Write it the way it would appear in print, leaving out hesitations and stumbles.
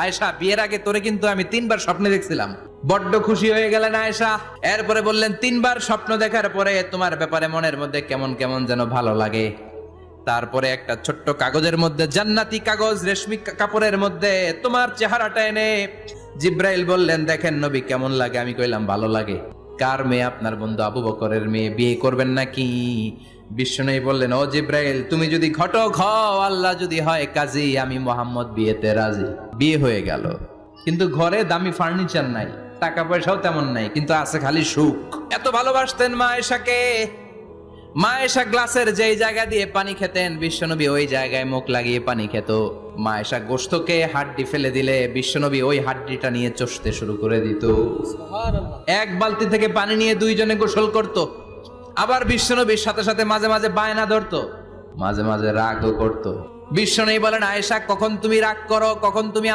আয়েশা, বিয়ের আগে তোরে কিন্তু আমি 3বার স্বপ্নে দেখছিলাম। বড্ড খুশি হয়ে গেলেন আয়েশা। এরপরে বললেন, 3বার স্বপ্ন দেখার পরে তোমার ব্যাপারে মনের মধ্যে কেমন কেমন যেন ভালো লাগে। তারপরে একটা ছোট্ট কাগজের মধ্যে, জান্নাতি কাগজ, রেশমি কাপড়ের মধ্যে তোমার চেহারাটা এনে জিব্রাইল বললেন, দেখেন নবী কেমন লাগে। আমি কইলাম, ভালো লাগে। কার মেয়ে? আপনার বন্ধু আবু বকরের মেয়ে। বিয়ে করবেন নাকি? বিশ্বনবী বললেন, ও জিব্রাইল, তুমি যদি ঘটক হও, আল্লাহ যদি হয় কাজী, আমি মোহাম্মদ বিয়েতে রাজি। বিয়ে হয়ে গেল, কিন্তু ঘরে দামি ফার্নিচার নাই, টাকা পয়সাও তেমন নাই, কিন্তু আছে খালি সুখ। এত ভালোবাসতেন মা আয়েশাকে। মা আয়েশা গ্লাসের যেই জায়গা দিয়ে পানি খেতেন, বিশ্বনবী ওই জায়গায় মুখ লাগিয়ে পানি খেত। মা আয়েশা গোশতকে হাড্ডি ফেলে দিলে বিশ্বনবী ওই হাড্ডিটা নিয়ে চষতে শুরু করে দিত। এক বালতি থেকে পানি নিয়ে দুইজনে গোসল করত। আবার বিশ্বনবীর সাথে সাথে মাঝে মাঝে বায়না ধরতো, মাঝে মাঝে রাগও করত। বিশ্বনবী বলেন, আয়েশা, কখন তুমি রাগ করো, কখন তুমি